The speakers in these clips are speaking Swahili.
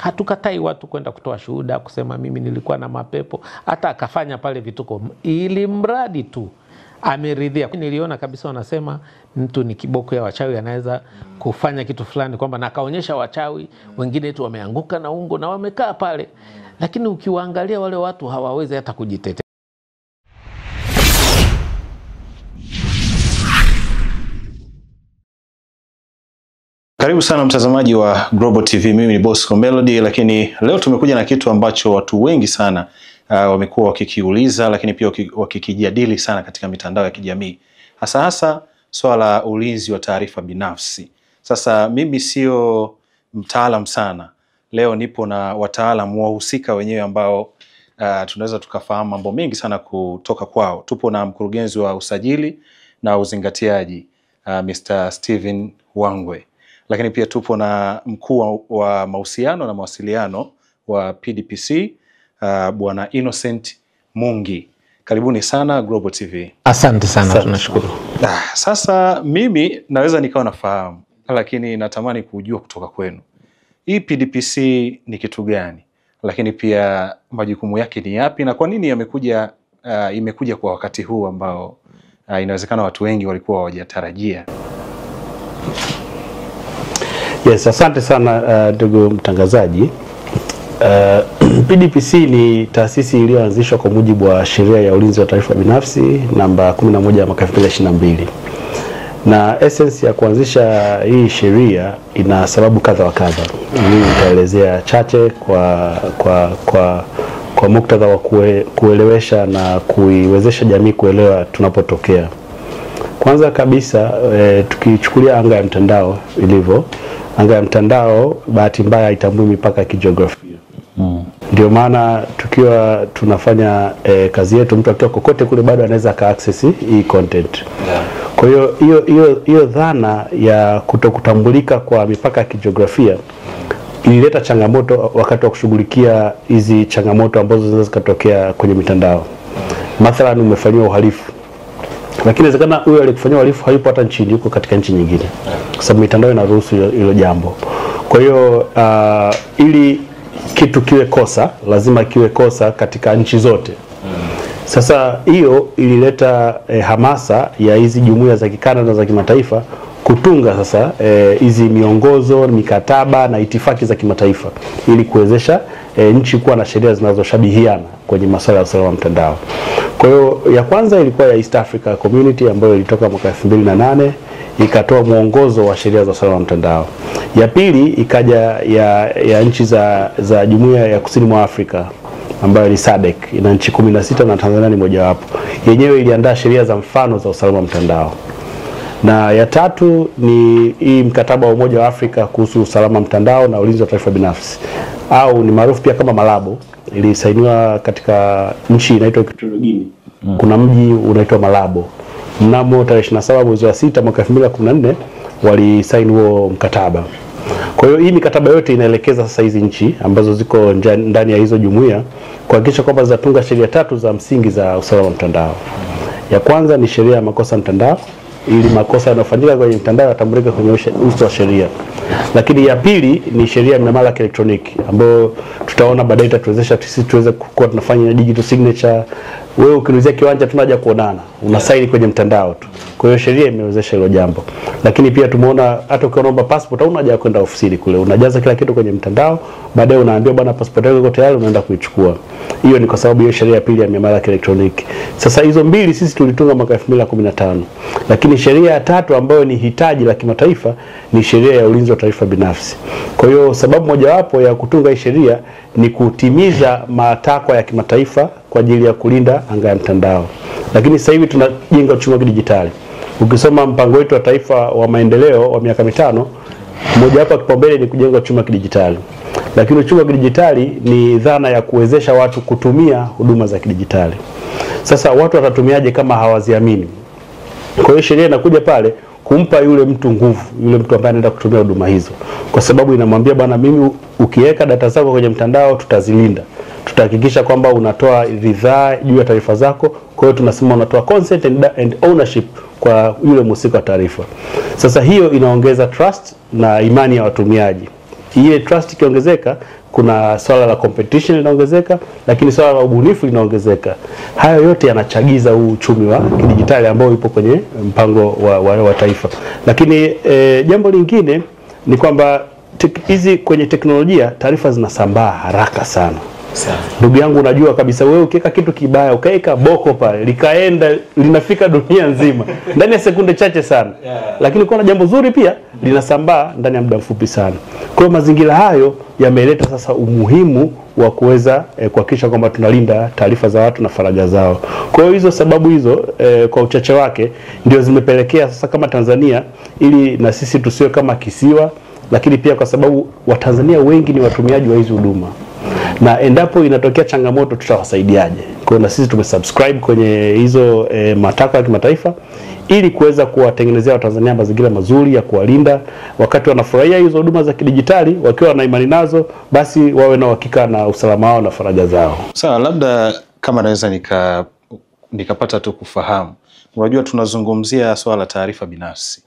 Hatukatai watu kwenda kutoa shuhuda kusema mimi nilikuwa na mapepo, hata akafanya pale vituko, ili mradi tu ameridhia. Niliona kabisa wanasema mtu ni kiboko ya wachawi, anaweza kufanya kitu fulani, kwamba na kaonyesha wachawi wengine tu wameanguka na ungo na wamekaa pale, lakini ukiwaangalia wale watu hawawezi hata kujitetea. Karibu sana mtazamaji wa Global TV, mimi ni Bosco Melody, lakini leo tumekuja na kitu ambacho watu wengi sana wamekuwa wakikiuliza, lakini pia wakikijadili sana katika mitandao ya kijamii. Hasa swala la ulinzi wa taarifa binafsi. Sasa mimi sio mtaalam sana. Leo nipo na wataalamu wahusika wenyewe ambao tunaweza tukafahamu mambo mengi sana kutoka kwao. Tupo na mkurugenzi wa usajili na uzingatiaji Mr. Steven Wangwe. Lakini pia tupo na mkuu wa mahusiano na mawasiliano wa PDPC Bwana Innocent Mungi. Karibuni sana Global TV. Asante sana, tunashukuru. Sasa mimi naweza nikawa nafahamu, lakini natamani kujua kutoka kwenu. Hii PDPC ni kitu gani? Lakini pia majukumu yake ni yapi, na kwa nini imekuja kwa wakati huu ambao inawezekana watu wengi walikuwa hawajatarajia? Yes, asante sana ndugu mtangazaji. PDPC ni taasisi iliyoanzishwa kwa mujibu wa sheria ya ulinzi wa taarifa binafsi namba 11 ya mwaka 2022. Na essence ya kuanzisha hii sheria ina sababu kadha wa kadha. Mimi nitaelezea chache kwa muktadha wa kuelewesha na kuiwezesha jamii kuelewa tunapotokea. Kwanza kabisa tukichukulia anga ya mtandao ilivyo, anga ya mtandao bahati mbaya haitambui mipaka ya kijiografia. Ndio maana tukiwa tunafanya kazi yetu, mtu akiwa kokote kule bado anaweza ka-access hii content. Kwa hiyo hiyo dhana ya kutokutambulika kwa mipaka ya kijiografia ilileta changamoto wakati wa kushughulikia hizi changamoto ambazo zinaweza kutokea kwenye mitandao. Mathalan, umefanywa uhalifu, lakini inawezekana huyo aliyekufanyia uhalifu hayupo hata nchini, yuko katika nchi nyingine, kwa sababu mitandao inaruhusu hilo jambo. Kwa hiyo ili kitu kiwe kosa, lazima kiwe kosa katika nchi zote. Sasa hiyo ilileta hamasa ya hizi jumuiya za kikanda na za kimataifa kutunga sasa hizi miongozo, mikataba na itifaki za kimataifa ili kuwezesha nchi kuwa na sheria zinazoshabihiana kwenye masuala ya usalama wa mtandao. Kwa hiyo ya kwanza ilikuwa ya East Africa Community ambayo ilitoka mwaka 2008, ikatoa mwongozo wa sheria za usalama wa mtandao. Ya pili ikaja ya nchi za Jumuiya ya Kusini mwa Afrika ambayo ni SADC, ina nchi 16 na Tanzania ni mojawapo. Yenyewe iliandaa sheria za mfano za usalama wa mtandao. Na ya tatu ni hii mkataba wa Umoja wa Afrika kuhusu usalama wa mtandao na ulinzi wa taarifa binafsi, au ni maarufu pia kama Malabo. Ilisainiwa katika nchi inaitwa Equatorial Guinea. Kuna mji unaitwa Malabo. Mnamo tarehe 27 mwezi wa 6 mwaka 2014 walisaini huo mkataba. Kwa hiyo hii mikataba yote inaelekeza sasa hizi nchi ambazo ziko ndani ya hizo jumuiya kuhakikisha kwamba zinatunga sheria tatu za msingi za usalama wa mtandao. Ya kwanza ni sheria ya makosa mtandao, ili makosa yanayofanyika kwenye mtandao yatambulike kwenye uso wa sheria. Lakini ya pili ni sheria ya miamala ya elektroniki ambayo tutaona baadaye itatuwezesha sisi tuweze kuwa tunafanya digital signature. Wewe ukiulizia kiwanja tunaja kuonana, unasaini kwenye mtandao tu. Kwa hiyo sheria imewezesha hilo jambo. Lakini pia tumeona hata ukiomba passport au unaja kwenda ofisini kule, unajaza kila kitu kwenye mtandao, baadaye unaambiwa bwana passport yako iko tayari, unaenda kuichukua. Hiyo ni kwa sababu hiyo sheria ya pili ya miamala ya elektroniki. Sasa hizo mbili sisi tulitunga mwaka 2015. Lakini sheria ya tatu ambayo ni hitaji la kimataifa ni sheria ya ulinzi wa taarifa binafsi. Kwa hiyo sababu mojawapo ya kutunga hii sheria ni kutimiza matakwa ya kimataifa kwa ajili ya kulinda anga ya mtandao. Lakini sasa hivi tunajenga uchumi wa kidijitali. Ukisoma mpango wetu wa taifa wa maendeleo wa miaka 5, mojawapo kipaumbele ni kujenga uchumi wa kidijitali. Lakini uchumi wa kidijitali ni dhana ya kuwezesha watu kutumia huduma za kidijitali. Sasa watu watatumiaje kama hawaziamini? Kwa hiyo sheria inakuja pale kumpa yule mtu nguvu, yule mtu ambaye anaenda kutumia huduma hizo. Kwa sababu inamwambia bwana, mimi ukiweka data zako kwenye mtandao tutazilinda. Tutahakikisha kwamba unatoa ridhaa juu ya taarifa zako. Kwa hiyo tunasema unatoa consent and ownership kwa yule mhusika wa taarifa. Sasa hiyo inaongeza trust na imani ya watumiaji. Ile trust ikiongezeka, kuna swala la competition linaongezeka, lakini swala la ubunifu linaongezeka. Hayo yote yanachagiza huu uchumi wa kidijitali ambao upo kwenye mpango wa taifa. Lakini jambo lingine ni kwamba hizi kwenye teknolojia taarifa zinasambaa haraka sana. Ndugu yangu, unajua kabisa wewe ukiweka kitu kibaya, ukaweka boko pale, likaenda linafika dunia nzima ndani ya sekunde chache sana. Lakini kuna jambo zuri pia linasambaa ndani ya muda mfupi sana. Kwa hiyo mazingira hayo yameleta sasa umuhimu wa kuweza kuhakikisha kwamba tunalinda taarifa za watu na faragha zao. Kwa hiyo hizo sababu hizo kwa uchache wake ndio zimepelekea sasa kama Tanzania, ili na sisi tusiwe kama kisiwa, lakini pia kwa sababu Watanzania wengi ni watumiaji wa hizi huduma. Na endapo inatokea changamoto tutawasaidiaje? Kwa na sisi tumesubscribe kwenye hizo matakwa ya kimataifa ili kuweza kuwatengenezea Watanzania mazingira mazuri ya kuwalinda wakati wanafurahia hizo huduma za kidijitali, wakiwa na imani nazo, basi wawe na uhakika na usalama wao na faragha zao. Sawa, labda kama naweza nikapata tu kufahamu. Unajua tunazungumzia swala la taarifa binafsi.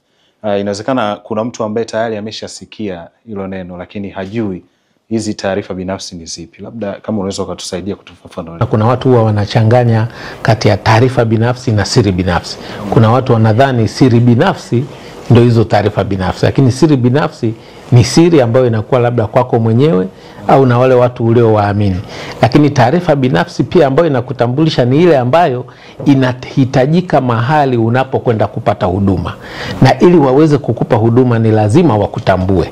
Inawezekana kuna mtu ambaye tayari ameshasikia hilo neno lakini hajui hizi taarifa binafsi ni zipi. Labda kama unaweza ukatusaidia kutufafanulia. Kuna watu huwa wanachanganya kati ya taarifa binafsi na siri binafsi. Kuna watu wanadhani siri binafsi ndio hizo taarifa binafsi, lakini siri binafsi ni siri ambayo inakuwa labda kwako mwenyewe au na wale watu uliowaamini. Lakini taarifa binafsi pia ambayo inakutambulisha ni ile ambayo inahitajika mahali unapokwenda kupata huduma, na ili waweze kukupa huduma ni lazima wakutambue.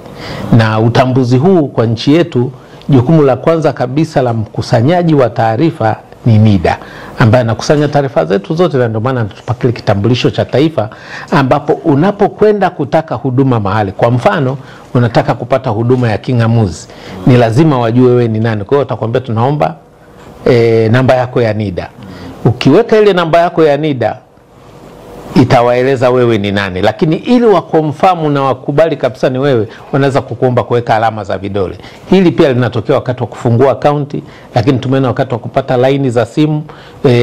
Na utambuzi huu kwa nchi yetu, jukumu la kwanza kabisa la mkusanyaji wa taarifa ni NIDA, ambaye anakusanya taarifa zetu zote, na ndio maana anatupa kile kitambulisho cha taifa, ambapo unapokwenda kutaka huduma mahali, kwa mfano unataka kupata huduma ya king'amuzi, ni lazima wajue wewe ni nani. Kwa hiyo utakwambia tunaomba namba yako ya NIDA. Ukiweka ile namba yako ya NIDA itawaeleza wewe ni nani, lakini ili wakonfamu na wakubali kabisa ni wewe, wanaweza kukuomba kuweka alama za vidole. Hili pia linatokea wakati wa kufungua akaunti, lakini tumeona wakati wa kupata laini za simu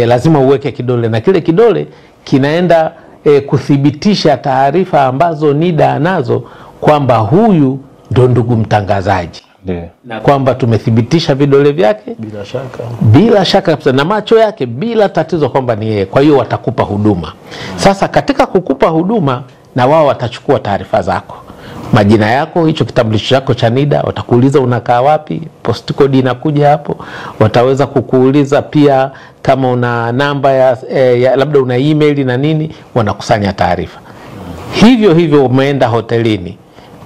lazima uweke kidole, na kile kidole kinaenda kuthibitisha taarifa ambazo NIDA anazo kwamba huyu ndo ndugu mtangazaji. Na kwamba tumethibitisha vidole vyake bila shaka kabisa, na macho yake bila tatizo kwamba ni yeye. Kwa hiyo watakupa huduma. Sasa katika kukupa huduma, na wao watachukua taarifa zako, majina yako, hicho kitambulisho chako cha NIDA, watakuuliza unakaa wapi, post code inakuja hapo. Wataweza kukuuliza pia kama una namba ya labda una email na nini, wanakusanya taarifa. Hivyo umeenda hotelini,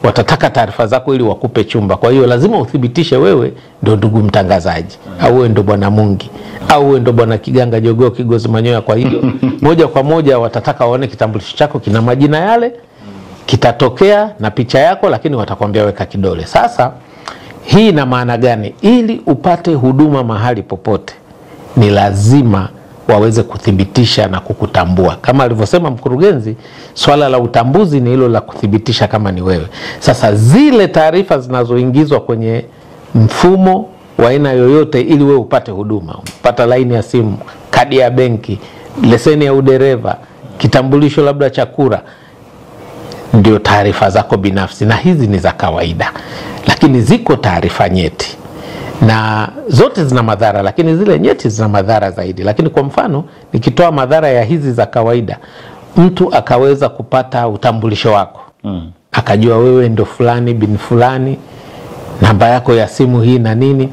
watataka taarifa zako ili wakupe chumba. Kwa hiyo lazima uthibitishe wewe ndo ndugu mtangazaji, au wewe ndo bwana Mungi, au wewe ndo bwana Kiganga Jogoo Kigozi Manyoya. Kwa hiyo moja kwa moja watataka waone kitambulisho chako kina majina yale, kitatokea na picha yako, lakini watakwambia weka kidole. Sasa hii ina maana gani? Ili upate huduma mahali popote ni lazima waweze kuthibitisha na kukutambua. Kama alivyosema mkurugenzi, swala la utambuzi ni hilo la kuthibitisha kama ni wewe. Sasa zile taarifa zinazoingizwa kwenye mfumo wa aina yoyote ili wewe upate huduma, upata laini ya simu, kadi ya benki, leseni ya udereva, kitambulisho labda cha kura, ndio taarifa zako binafsi, na hizi ni za kawaida. Lakini ziko taarifa nyeti, na zote zina madhara, lakini zile nyeti zina madhara zaidi. Lakini kwa mfano nikitoa madhara ya hizi za kawaida, mtu akaweza kupata utambulisho wako, akajua wewe ndo fulani bin fulani, namba yako ya simu hii na nini,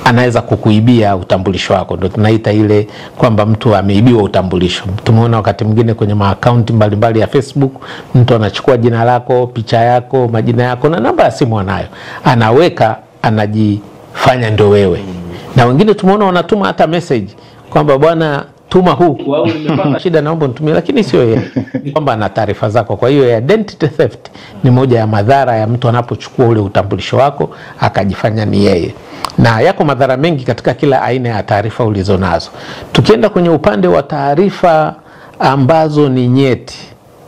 anaweza kukuibia utambulisho wako. Ndio tunaita ile kwamba mtu ameibiwa utambulisho. Tumeona wakati mwingine kwenye akaunti mbalimbali ya Facebook, mtu anachukua jina lako, picha yako, majina yako na namba ya simu anayo, anaweka, anajifanya ndo wewe. Na wengine tumeona wanatuma hata message kwamba bwana tuma huu, wao nimepata shida naomba nitumie, lakini sio yeye, ni kwamba ana taarifa zako. Kwa hiyo identity theft ni moja ya madhara ya mtu anapochukua ule utambulisho wako akajifanya ni yeye. Na yako madhara mengi katika kila aina ya taarifa ulizonazo. Tukienda kwenye upande wa taarifa ambazo ni nyeti,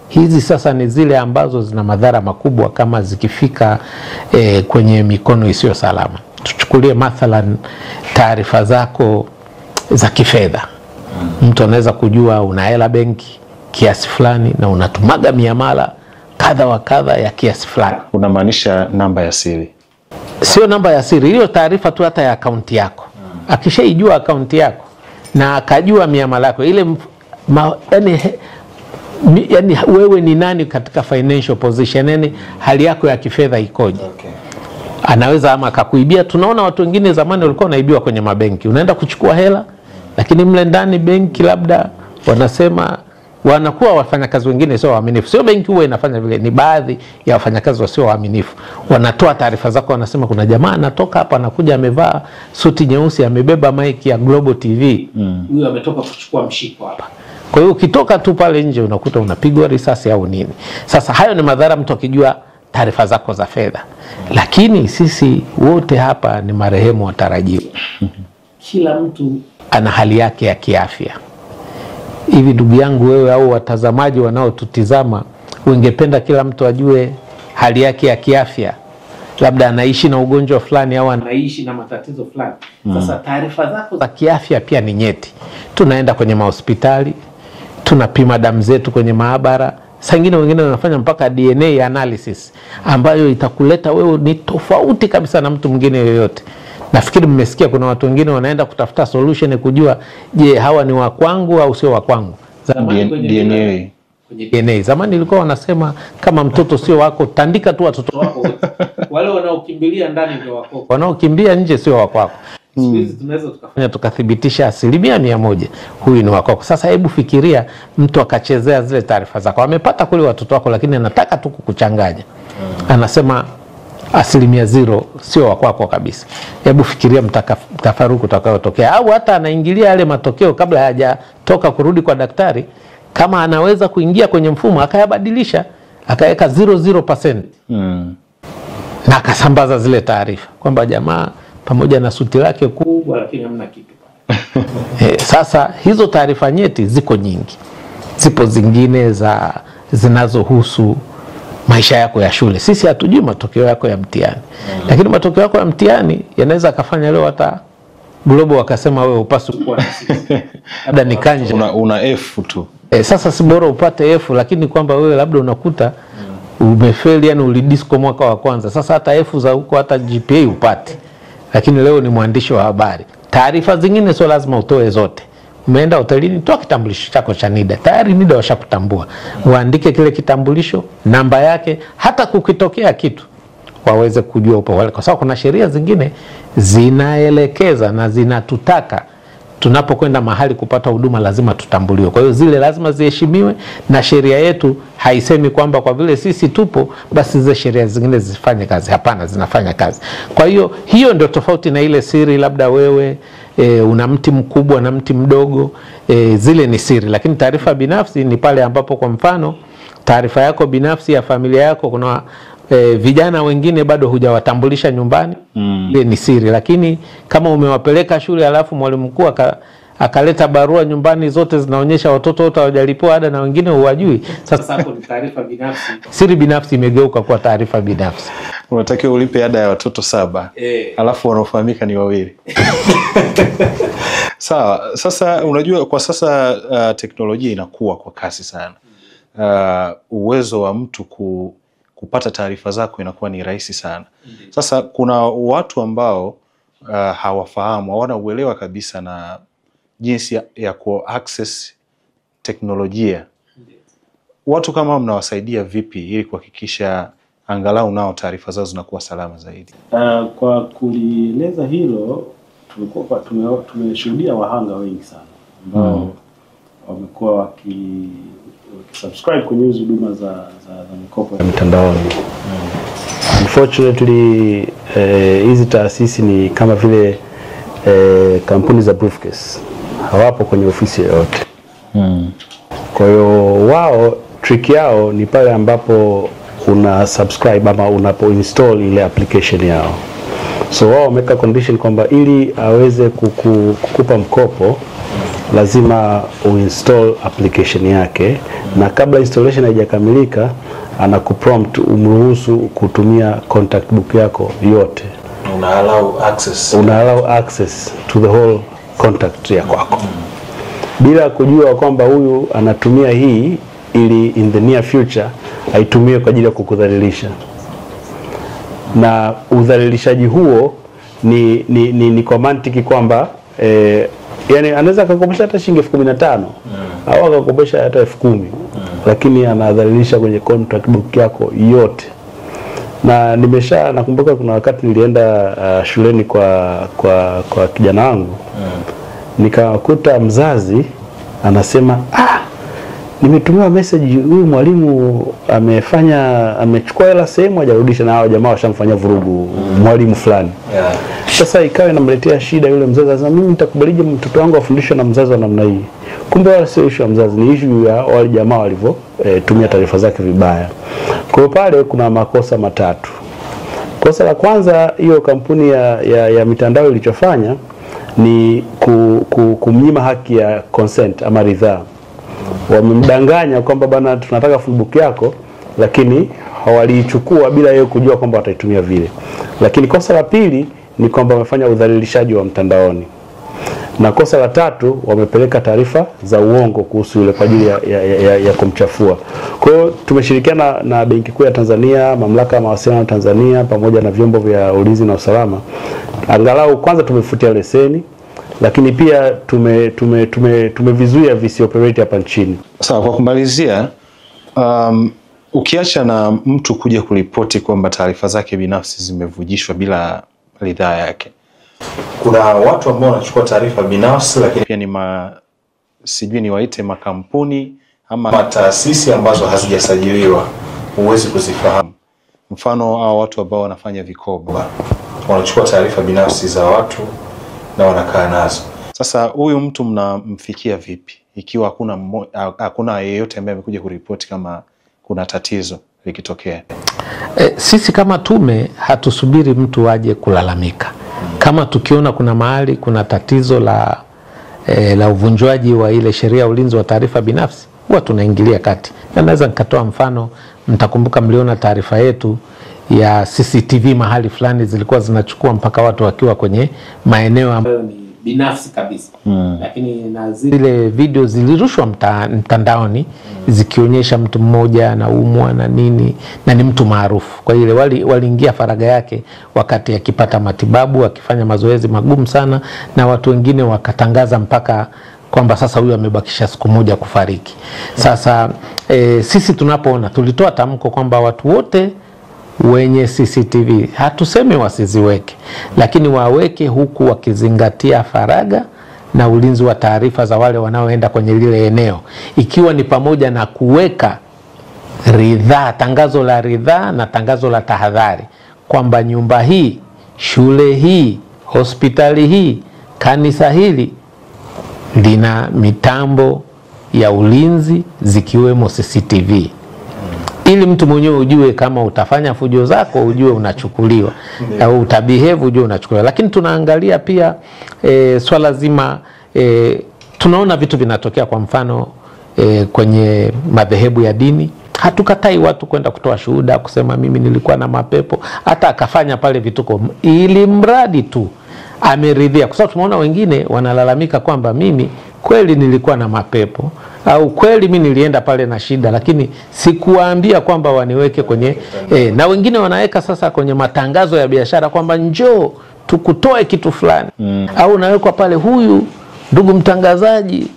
hizi sasa ni zile ambazo zina madhara makubwa kama zikifika kwenye mikono isiyo salama. Tuchukulie mathalan taarifa zako za kifedha. Mtu anaweza kujua una hela benki kiasi fulani na unatumaga miamala kadha wa kadha ya kiasi fulani. Unamaanisha namba ya siri? Sio namba ya siri, hiyo taarifa tu hata ya akaunti yako. Akishaijua akaunti yako na akajua miamala yako ile yani wewe ni nani katika financial position, yani hali yako ya kifedha ikoje. Okay. Anaweza ama akakuibia. Tunaona watu wengine zamani walikuwa wanaibiwa kwenye mabenki. Unaenda kuchukua hela lakini mle ndani benki labda wanasema wanakuwa wafanyakazi wengine sio waaminifu. Sio benki huwa inafanya vile, ni baadhi ya wafanyakazi wasio waaminifu. Wanatoa taarifa zako, wanasema kuna jamaa anatoka hapa anakuja amevaa suti nyeusi amebeba mic ya Global TV. Huyo ametoka kuchukua mshiko hapa. Kwa hiyo ukitoka tu pale nje unakuta unapigwa risasi au nini. Sasa hayo ni madhara mtu akijua taarifa zako za fedha. Lakini sisi wote hapa ni marehemu watarajiwa. Kila mtu ana hali yake ya kiafya. Hivi ndugu yangu wewe au watazamaji wanaotutizama, ungependa kila mtu ajue hali yake ya kiafya? Labda anaishi na ugonjwa fulani au anaishi na matatizo fulani. Sasa taarifa zako za kiafya pia ni nyeti. Tunaenda kwenye mahospitali, tunapima damu zetu kwenye maabara. Saa nyingine wengine wanafanya mpaka DNA analysis ambayo itakuleta wewe ni tofauti kabisa na mtu mwingine yoyote. Nafikiri mmesikia kuna watu wengine wanaenda kutafuta solution kujua je hawa ni wa kwangu au sio wa kwangu. DNA. Zamani ilikuwa wanasema kama mtoto sio wako tandika tu watoto wako wote. Wale wanaokimbilia ndani ndio wako. Wanaokimbia nje sio wa kwako. Siku hizi tunaweza tukathibitisha 100% huyu ni wako. Sasa hebu fikiria mtu akachezea zile taarifa zako. Amepata kule watoto wako lakini anataka tu kukuchanganya. Anasema 0% sio wa kwako kabisa. Hebu fikiria mtafaruku utakayotokea. Au hata anaingilia yale matokeo kabla hajatoka kurudi kwa daktari. Kama anaweza kuingia kwenye mfumo akayabadilisha akaweka 00% na akasambaza zile taarifa kwamba jamaa pamoja na suti lake kubwa lakini hamna kitu. Sasa hizo taarifa nyeti ziko nyingi. Zipo zingine zinazohusu maisha yako ya shule. Sisi hatujui matokeo yako ya mtihani. Lakini matokeo yako ya mtihani yanaweza kafanya leo hata Global wakasema wewe upaswi kuwa na sisi. Labda ni kanja. Una F tu. Sasa si bora upate F lakini kwamba wewe labda unakuta umefeli, yani ulidisco mwaka wa kwanza. Sasa hata F za huko hata GPA upate. Lakini leo ni mwandishi wa habari. Taarifa zingine sio lazima utoe zote. Umeenda hotelini, toa kitambulisho chako cha NIDA. Tayari NIDA washakutambua. Uandike kile kitambulisho, namba yake, hata kukitokea kitu waweze kujua upo wale. Kwa sababu kuna sheria zingine zinaelekeza na zinatutaka tunapokwenda mahali kupata huduma lazima tutambuliwe. Kwa hiyo zile lazima ziheshimiwe na sheria yetu haisemi kwamba kwa vile sisi tupo basi zile sheria zingine zifanye kazi. Hapana, zinafanya kazi. Kwa hiyo hiyo ndio tofauti na ile siri labda wewe una mti mkubwa na mti mdogo, zile ni siri. Lakini taarifa binafsi ni pale ambapo kwa mfano taarifa yako binafsi ya familia yako kuna vijana wengine bado hujawatambulisha nyumbani, ile ni siri. Lakini kama umewapeleka shule alafu mwalimu mkuu akaleta barua nyumbani zote zinaonyesha watoto wote hawajalipwa ada na wengine huwajui, sasa hapo ni taarifa binafsi. Siri binafsi imegeuka kuwa taarifa binafsi. Unatakiwa ulipe ada ya watoto 7 alafu wanaofahamika ni 2. Sawa. Sasa unajua kwa sasa teknolojia inakuwa kwa kasi sana. Uwezo wa mtu kupata taarifa zako inakuwa ni rahisi sana. Sasa kuna watu ambao hawafahamu, hawana uelewa kabisa na jinsi ya ku-access teknolojia. Watu kama mnawasaidia vipi ili kuhakikisha angalau nao taarifa zao zinakuwa salama zaidi? Kwa kulieleza hilo, tumeshuhudia wahanga wengi sana ambao wamekuwa subscribe kwenye hizo huduma za mikopo ya mitandaoni. Unfortunately, hizi taasisi ni kama vile kampuni za briefcase, hawapo kwenye ofisi yoyote. Kwa hiyo wao trick yao ni pale ambapo una subscribe ama unapo install ile application yao. So wao wameka condition kwamba ili aweze kukupa mkopo lazima uinstall application yake, na kabla installation haijakamilika anakuprompt umruhusu kutumia contact book yako yote. Una allow access to the whole contact ya kwako. Bila kujua kwamba huyu anatumia hii ili in the near future aitumie kwa ajili ya kukudhalilisha. na udhalilishaji huo ni kwa mantiki kwamba yani anaweza akakopesha hata shilingi 15,000 au akakopesha hata 10,000 lakini anadhalilisha kwenye contract book yako yote. Na nakumbuka kuna wakati nilienda shuleni kwa kijana wangu nikakuta mzazi anasema nimetumiwa message, huyu mwalimu amechukua hela sehemu hajarudisha na hao jamaa washamfanyia vurugu mwalimu fulani. Sasa ikawa inamletea shida yule mzazi, anasema mimi nitakubalije mtoto wangu afundishwe na mzazi wa namna hii? Kumbe wala sio issue ya mzazi, ni issue ya wale jamaa walivyo tumia taarifa zake vibaya. Kwa hiyo pale kuna makosa matatu. Kosa la kwanza, hiyo kampuni ya mitandao ilichofanya ni kumnyima haki ya consent ama ridhaa. Wamemdanganya kwamba bana tunataka Facebook yako, lakini hawaliichukua bila yeye kujua kwamba wataitumia vile. Lakini kosa la pili ni kwamba wamefanya udhalilishaji wa mtandaoni. Na kosa la tatu, wamepeleka taarifa za uongo kuhusu yule kwa ajili ya kumchafua. Kwa hiyo tumeshirikiana na Benki Kuu ya Tanzania, Mamlaka ya Mawasiliano Tanzania pamoja na vyombo vya ulinzi na usalama. Angalau kwanza tumefutia leseni, lakini pia tumevizuia visioperate hapa nchini. Sawa, kwa kumalizia, ukiacha na mtu kuja kuripoti kwamba taarifa zake binafsi zimevujishwa bila ridhaa yake, kuna watu ambao wanachukua taarifa binafsi lakini pia ni sijui ni waite makampuni ama taasisi ambazo hazijasajiliwa, huwezi kuzifahamu. Mfano hao watu ambao wanafanya vikoba wanachukua taarifa binafsi za watu na wanakaa nazo. Sasa huyu mtu mnamfikia vipi ikiwa hakuna yeyote ambaye amekuja kuripoti kama kuna tatizo likitokea? Sisi kama tume hatusubiri mtu aje kulalamika. Kama tukiona kuna mahali kuna tatizo la uvunjwaji wa ile sheria ya ulinzi wa taarifa binafsi, huwa tunaingilia kati. Na naweza nikatoa mfano, mtakumbuka mliona taarifa yetu ya CCTV mahali fulani zilikuwa zinachukua mpaka watu wakiwa kwenye maeneo ambayo ni binafsi kabisa. Lakini na zile video zilirushwa mtandaoni zikionyesha mtu mmoja anaumwa na nini na ni mtu maarufu. Kwa ile waliingia faraga yake wakati akipata matibabu, akifanya mazoezi magumu sana, na watu wengine wakatangaza mpaka kwamba sasa huyu amebakisha siku moja kufariki. Sasa sisi tunapoona, tulitoa tamko kwamba watu wote wenye CCTV hatusemi wasiziweke, lakini waweke huku wakizingatia faraga na ulinzi wa taarifa za wale wanaoenda kwenye lile eneo, ikiwa ni pamoja na kuweka ridhaa, tangazo la ridhaa na tangazo la tahadhari kwamba nyumba hii, shule hii, hospitali hii, kanisa hili lina mitambo ya ulinzi zikiwemo CCTV. Ili mtu mwenyewe ujue kama utafanya fujo zako ujue unachukuliwa, au utabehave ujue unachukuliwa. Lakini tunaangalia pia swala zima, tunaona vitu vinatokea, kwa mfano kwenye madhehebu ya dini. Hatukatai watu kwenda kutoa shuhuda kusema mimi nilikuwa na mapepo, hata akafanya pale vituko, ili mradi tu ameridhia. Kwa sababu tumeona wengine wanalalamika kwamba mimi kweli nilikuwa na mapepo, au kweli mimi nilienda pale na shida, lakini sikuwaambia kwamba waniweke kwenye na wengine wanaweka sasa kwenye matangazo ya biashara kwamba njoo tukutoe kitu fulani. Au nawekwa pale, huyu ndugu mtangazaji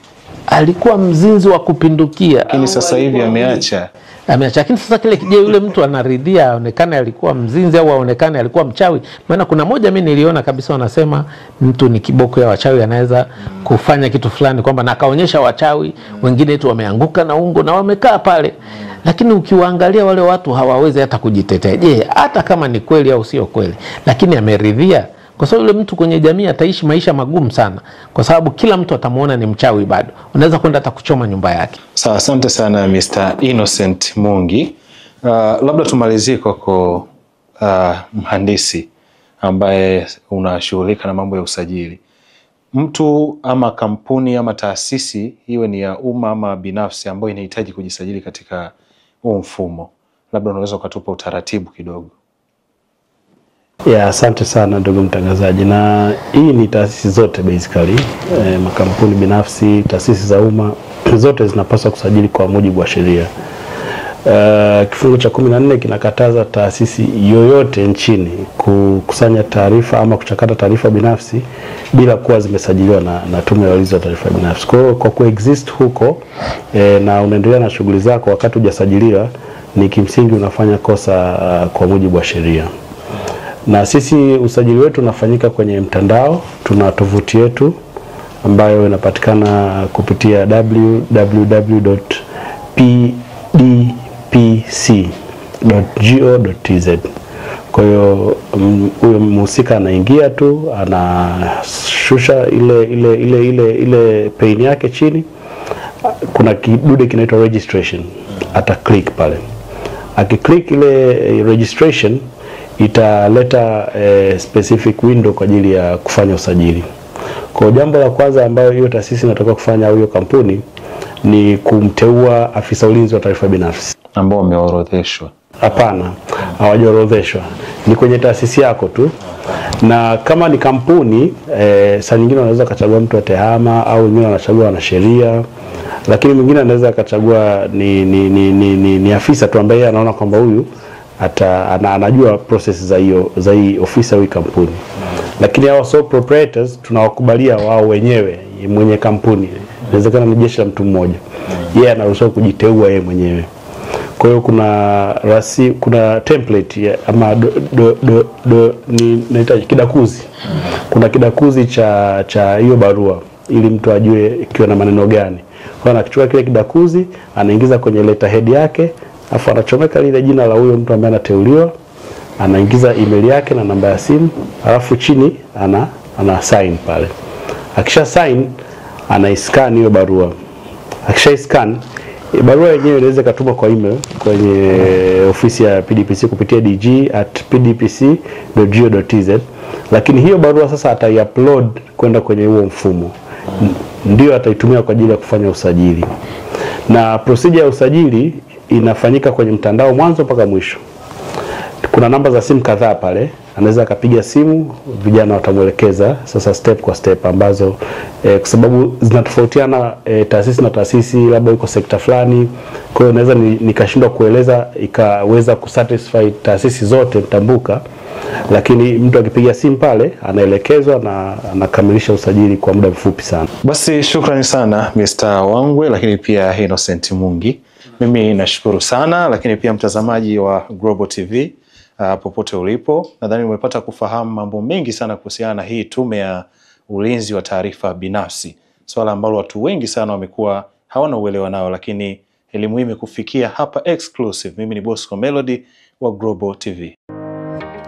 alikuwa mzinzi wa kupindukia, lakini sasa hivi ameacha. Lakini sasa kile kije yule mtu anaridhia aonekane alikuwa mzinzi au aonekane alikuwa mchawi. Maana kuna moja mimi niliona kabisa wanasema mtu ni kiboko ya wachawi, anaweza kufanya kitu fulani kwamba na kaonyesha wachawi wengine tu wameanguka na ungo na wamekaa pale. Lakini ukiwaangalia wale watu hawawezi hata kujitetea. Je, hata kama ni kweli au sio kweli, lakini ameridhia. Kwa sababu yule mtu kwenye jamii ataishi maisha magumu sana, kwa sababu kila mtu atamuona ni mchawi bado. Unaweza kwenda hata kuchoma nyumba yake. Sawa, asante sana Mr. Innocent Mungi. Labda tumalizie kwako, mhandisi ambaye unashughulika na mambo ya usajili. Mtu ama kampuni ama taasisi, iwe ni ya umma ama binafsi, ambayo inahitaji kujisajili katika huu mfumo, labda unaweza ukatupa utaratibu kidogo? Asante sana ndugu mtangazaji. Na hii ni taasisi zote basically, makampuni binafsi, taasisi za umma, zote zinapaswa kusajili kwa mujibu wa sheria. Kifungu cha 14 kinakataza taasisi yoyote nchini kukusanya taarifa ama kuchakata taarifa binafsi bila kuwa zimesajiliwa na Tume ya Ulinzi wa Taarifa Binafsi. Kwa kuexist huko na unaendelea na shughuli zako wakati hujasajiliwa, ni kimsingi unafanya kosa kwa mujibu wa sheria. Na sisi usajili wetu unafanyika kwenye mtandao. Tuna tovuti yetu ambayo inapatikana kupitia www.pdpc.go.tz. Kwa hiyo huyo mhusika anaingia tu, anashusha ile pane yake chini, kuna kidude kinaitwa registration, ata click pale. Akiclick ile registration italeta specific window kwa ajili ya kufanya usajili. Kwa jambo la kwanza ambayo hiyo taasisi inataka kufanya au hiyo kampuni ni kumteua afisa ulinzi wa taarifa binafsi ambao wameorodheshwa. Hapana, hawajaorodheshwa. Ni kwenye taasisi yako tu. Na kama ni kampuni, saa nyingine wanaweza kachagua mtu wa tehama au wengine wanachagua na sheria. Lakini mwingine anaweza akachagua ni afisa tu ambaye anaona kwamba huyu anajua process za hii ofisi au kampuni. Lakini hao sole proprietors tunawakubalia wao wenyewe, mwenye kampuni. Inawezekana ni jeshi la mtu mmoja. Yeye anaruhusiwa kujiteua yeye mwenyewe. Kwa hiyo kuna template ama nahitaji kidakuzi. Kuna kidakuzi cha hiyo barua ili mtu ajue ikiwa na maneno gani. Kwa hiyo anachukua kile kidakuzi, anaingiza kwenye letterhead yake, afu anachomeka lile jina la huyo mtu ambaye anateuliwa, anaingiza email yake na namba ya simu, alafu chini ana sign pale. Akisha sign, anaiscan hiyo barua. Akisha scan, barua yenyewe inaweza kutumwa kwa email kwenye ofisi ya PDPC kupitia dg@pdpc.go.tz, lakini hiyo barua sasa atai-upload kwenda kwenye huo mfumo. Ndio ataitumia kwa ajili ya kufanya usajili. Na procedure ya usajili inafanyika kwenye mtandao mwanzo mpaka mwisho. Kuna namba za simu kadhaa pale, anaweza akapiga simu, vijana watamuelekeza sasa step kwa step ambazo kwa sababu zinatofautiana taasisi na taasisi, labda yuko sekta fulani. Kwa hiyo naweza nikashindwa kueleza ikaweza kusatisfy taasisi zote mtambuka, lakini mtu akipiga simu pale anaelekezwa na anakamilisha usajili kwa muda mfupi sana. Basi shukrani sana Mr. Wangwe, lakini pia Innocent Mungi. Mimi nashukuru sana, lakini pia mtazamaji wa Global TV popote ulipo, nadhani umepata kufahamu mambo mengi sana kuhusiana na hii Tume ya Ulinzi wa Taarifa Binafsi, swala ambalo watu wengi sana wamekuwa hawana uelewa nao, lakini elimu hii imekufikia hapa exclusive. Mimi ni Bosco Melody wa Global TV.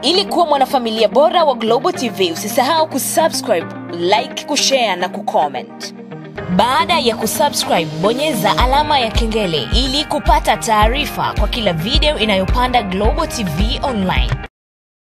Ili kuwa mwanafamilia bora wa Global TV, usisahau kusubscribe, like, kushare na kucomment. Baada ya kusubscribe, bonyeza alama ya kengele ili kupata taarifa kwa kila video inayopanda Global TV Online.